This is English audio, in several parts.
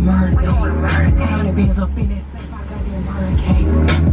murder day. 100 bands up in that safe, I got that murder cake.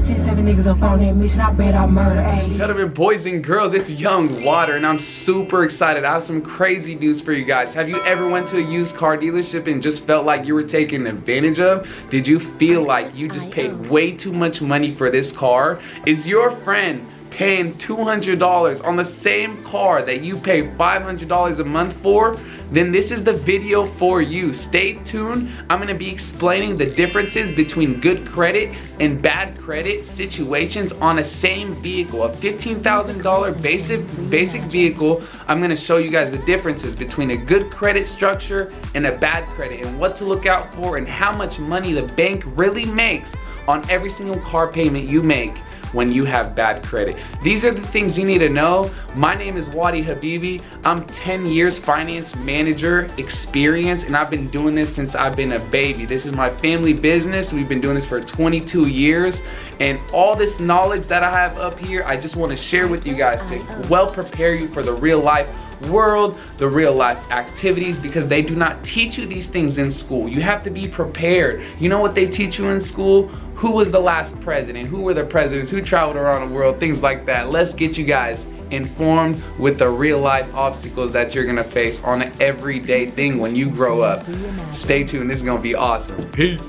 6, 7 niggas up on that mission, I bet I murder 8. Gentlemen, boys and girls, it's Young Water, and I'm super excited. I have some crazy news for you guys. Have you ever went to a used car dealership and just felt like you were taken advantage of? Did you feel like you just paid way too much money for this car? Is your friend paying $200 on the same car that you pay $500 a month for? Then this is the video for you. Stay tuned. I'm gonna be explaining the differences between good credit and bad credit situations on a same vehicle, a $15,000 basic vehicle. I'm gonna show you guys the differences between a good credit structure and a bad credit, and what to look out for, and how much money the bank really makes on every single car payment you make when you have bad credit. These are the things you need to know. My name is Wadi Habibi. I'm 10 years finance manager experience, and I've been doing this since I've been a baby. This is my family business. We've been doing this for 22 years, and all this knowledge that I have up here, I just want to share with you guys to well prepare you for the real life world, the real life activities, because they do not teach you these things in school. You have to be prepared. You know what they teach you in school? Who was the last president? Who were the presidents? Who traveled around the world? Things like that. Let's get you guys informed with the real life obstacles that you're gonna face on an everyday thing when you grow up. Stay tuned, this is gonna be awesome. Peace.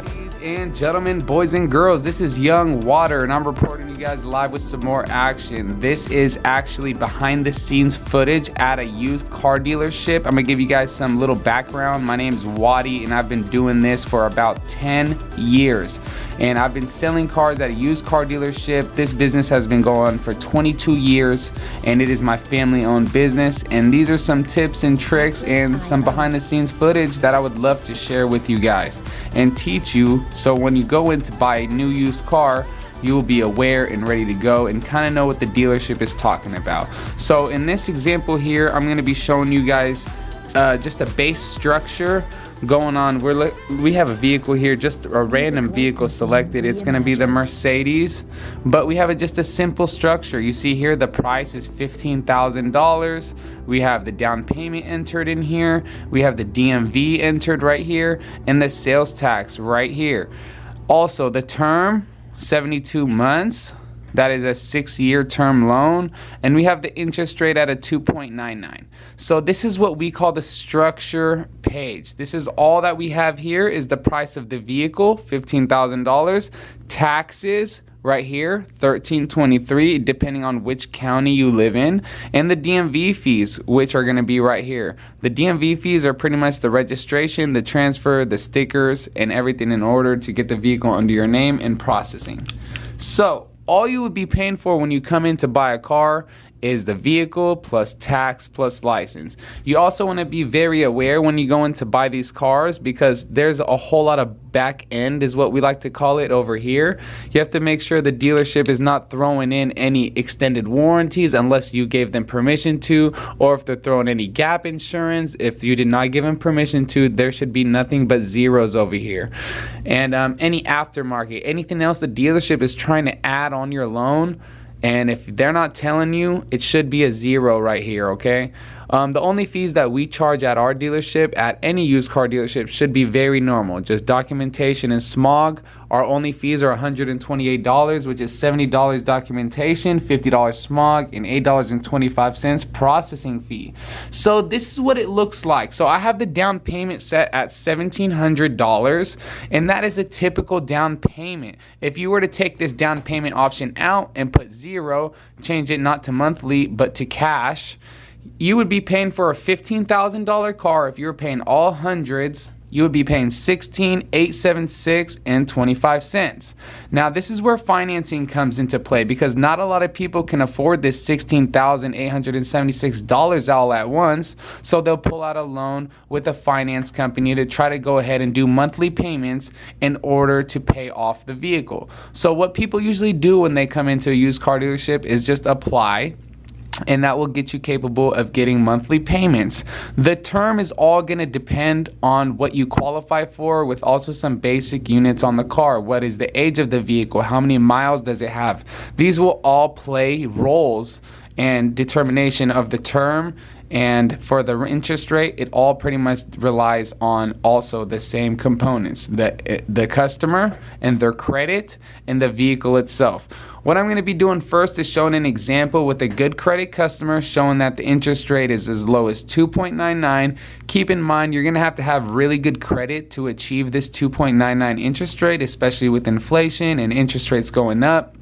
Ladies and gentlemen, boys and girls, this is Young Water, and I'm reporting you guys live with some more action. This is actually behind the scenes footage at a used car dealership. I'm gonna give you guys some little background. My name's Wadi, and I've been doing this for about 10 years. And I've been selling cars at a used car dealership. This business has been going for 22 years, and it is my family owned business. And these are some tips and tricks and some behind the scenes footage that I would love to share with you guys and teach you, so when you go in to buy a new used car, you will be aware and ready to go and kind of know what the dealership is talking about. So in this example here, I'm going to be showing you guys just a base structure going on. We have a vehicle here, just a random vehicle selected. It's going to be the Mercedes, but we have just a simple structure. You see here the price is $15,000. We have the down payment entered in here. We have the DMV entered right here, and the sales tax right here. Also the term, 72 months. That is a 6-year term loan, and we have the interest rate at a 2.99. So this is what we call the structure page. This is all that we have here is the price of the vehicle, $15,000, taxes right here, $13.23, depending on which county you live in, and the DMV fees, which are going to be right here. The DMV fees are pretty much the registration, the transfer, the stickers, and everything in order to get the vehicle under your name and processing. So all you would be paying for when you come in to buy a car is the vehicle plus tax plus license. You also want to be very aware when you go in to buy these cars, because there's a whole lot of back end, is what we like to call it over here. You have to make sure the dealership is not throwing in any extended warranties unless you gave them permission to, or if they're throwing any gap insurance. If you did not give them permission to, there should be nothing but zeros over here. And any aftermarket, anything else the dealership is trying to add on your loan, and if they're not telling you, it should be a 0 right here, okay? The only fees that we charge at our dealership, at any used car dealership, should be very normal. Just documentation and smog. Our only fees are $128, which is $70 documentation, $50 smog, and $8.25 processing fee. So this is what it looks like. So I have the down payment set at $1,700, and that is a typical down payment. If you were to take this down payment option out and put 0, change it not to monthly but to cash, you would be paying for a $15,000 car. If you were paying all hundreds, you would be paying $16,876 and 25 cents. Now this is where financing comes into play, because not a lot of people can afford this $16,876 all at once, so they'll pull out a loan with a finance company to try to go ahead and do monthly payments in order to pay off the vehicle. So what people usually do when they come into a used car dealership is just apply, and that will get you capable of getting monthly payments. The term is all going to depend on what you qualify for, with also some basic units on the car. What is the age of the vehicle? How many miles does it have? These will all play roles and determination of the term And for the interest rate, it all pretty much relies on also the same components, the customer and their credit and the vehicle itself. What I'm going to be doing first is showing an example with a good credit customer, showing that the interest rate is as low as 2.99. Keep in mind, you're going to have really good credit to achieve this 2.99 interest rate, especially with inflation and interest rates going up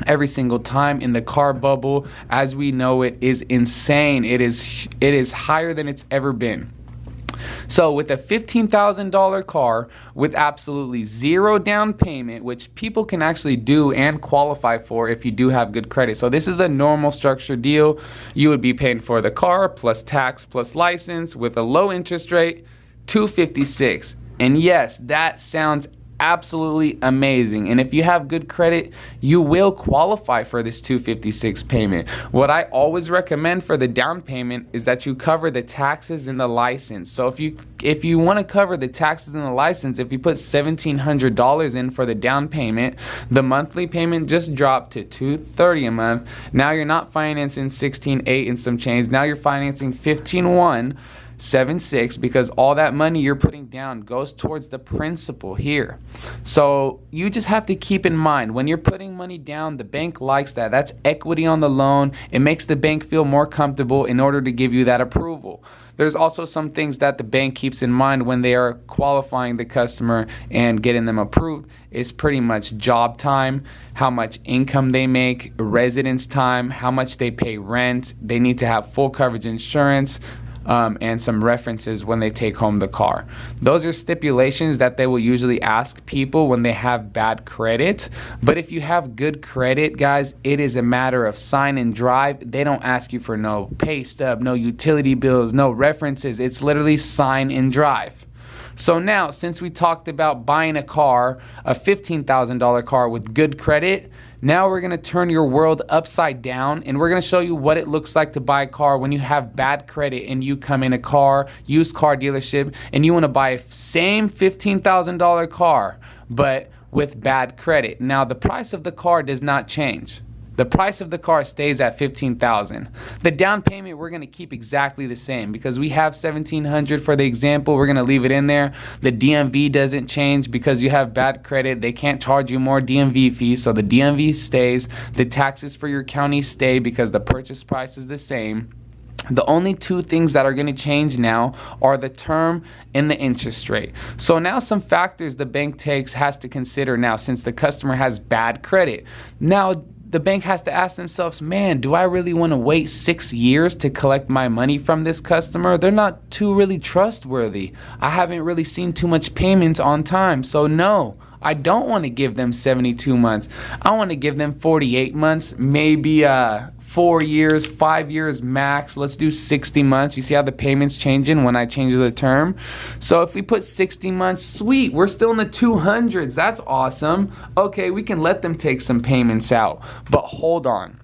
every single time. In the car bubble, as we know, it is insane. It is higher than it's ever been. So with a $15,000 car with absolutely zero down payment, which people can actually do and qualify for if you do have good credit. So this is a normal structured deal. You would be paying for the car plus tax plus license with a low interest rate, $256. And yes, that sounds absolutely amazing. And if you have good credit, you will qualify for this $256 payment. What I always recommend for the down payment is that you cover the taxes and the license. So if you want to cover the taxes and the license, if you put $1,700 in for the down payment, the monthly payment just dropped to $230 a month. Now you're not financing $16,800 and some change. Now you're financing $15,176, because all that money you're putting down goes towards the principal here. So you just have to keep in mind, when you're putting money down, the bank likes that. That's equity on the loan. It makes the bank feel more comfortable in order to give you that approval. There's also some things that the bank keeps in mind when they are qualifying the customer and getting them approved. Is pretty much job time, how much income they make, residence time, how much they pay rent. They need to have full coverage insurance, and some references when they take home the car. Those are stipulations that they will usually ask people when they have bad credit. But if you have good credit, guys, it is a matter of sign and drive. They don't ask you for no pay stub, no utility bills, no references. It's literally sign and drive. So now, since we talked about buying a car, a $15,000 car with good credit, now we're going to turn your world upside down, and we're going to show you what it looks like to buy a car when you have bad credit and you come in a used car dealership, and you want to buy a same $15,000 car but with bad credit. Now the price of the car does not change. The price of the car stays at $15,000. The down payment we're going to keep exactly the same, because we have $1,700 for the example. We're going to leave it in there. The DMV doesn't change because you have bad credit. They can't charge you more DMV fees, so the DMV stays. The taxes for your county stay because the purchase price is the same. The only two things that are going to change now are the term and the interest rate. So now some factors the bank has to consider now, since the customer has bad credit. Now the bank has to ask themselves, man, do I really want to wait 6 years to collect my money from this customer? They're not too really trustworthy. I haven't really seen too much payments on time. So no, I don't want to give them 72 months. I want to give them 48 months, maybe 4 years, 5 years max. Let's do 60 months. You see how the payment's changing when I change the term? So if we put 60 months, sweet, we're still in the 200s. That's awesome. Okay, we can let them take some payments out. But hold on.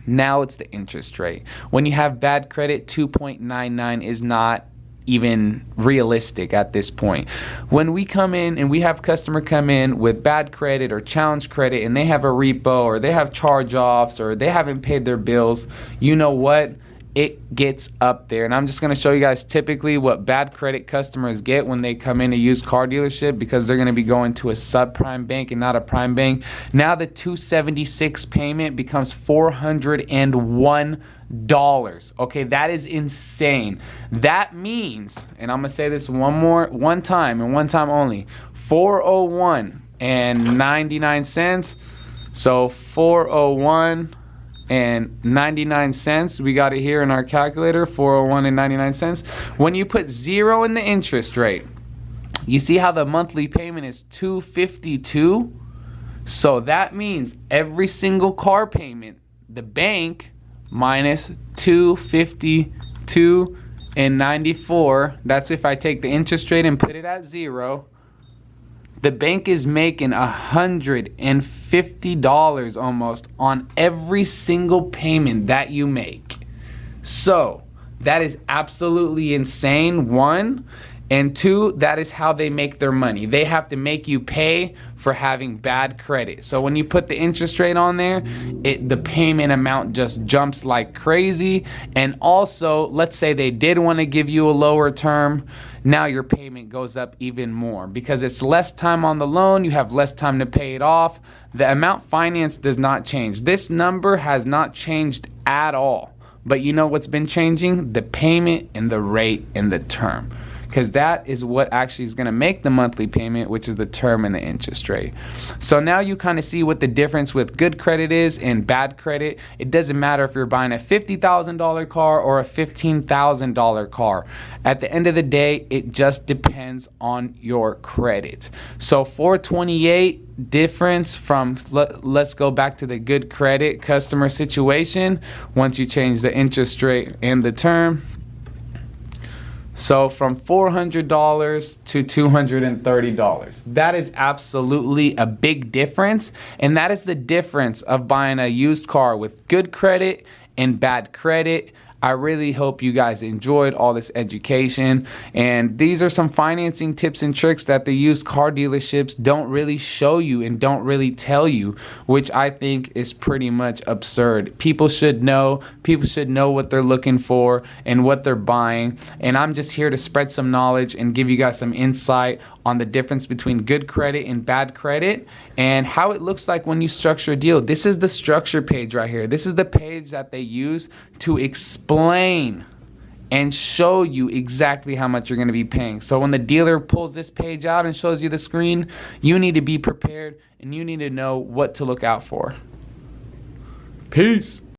Now it's the interest rate. When you have bad credit, 2.99 is not even realistic at this point. When we come in and we have customer come in with bad credit or challenge credit, and they have a repo or they have charge-offs or they haven't paid their bills, you know what? It gets up there. And I'm just going to show you guys typically what bad credit customers get when they come in a used car dealership, because they're going to be going to a subprime bank and not a prime bank. Now the $276 payment becomes $401. Okay, that is insane. That means, and I'm gonna say this one time and one time only, $401.99. So $401.99. We got it here in our calculator, $401.99. When you put zero in the interest rate, you see how the monthly payment is $252. So that means every single car payment, the bank minus $252.94. That's if I take the interest rate and put it at zero. The bank is making $150 almost on every single payment that you make. So that is absolutely insane. One, And two, that is how they make their money. They have to make you pay for having bad credit. So when you put the interest rate on there, the payment amount just jumps like crazy. And also, let's say they did want to give you a lower term, now your payment goes up even more because it's less time on the loan, you have less time to pay it off. The amount financed does not change. This number has not changed at all. But you know what's been changing? The payment and the rate and the term. Because that is what actually is going to make the monthly payment, which is the term and the interest rate. So now you kind of see what the difference with good credit is and bad credit. It doesn't matter if you're buying a $50,000 car or a $15,000 car. At the end of the day, it just depends on your credit. So 428 difference from, let's go back to the good credit customer situation once you change the interest rate and the term. So from $400 to $230. That is absolutely a big difference. And that is the difference of buying a used car with good credit and bad credit. I really hope you guys enjoyed all this education, and these are some financing tips and tricks that the used car dealerships don't really show you and don't really tell you, which I think is pretty much absurd. People should know what they're looking for and what they're buying, and I'm just here to spread some knowledge and give you guys some insight on the difference between good credit and bad credit and how it looks like when you structure a deal. This is the structure page right here. This is the page that they use to explain and show you exactly how much you're going to be paying. So when the dealer pulls this page out and shows you the screen, you need to be prepared and you need to know what to look out for. Peace.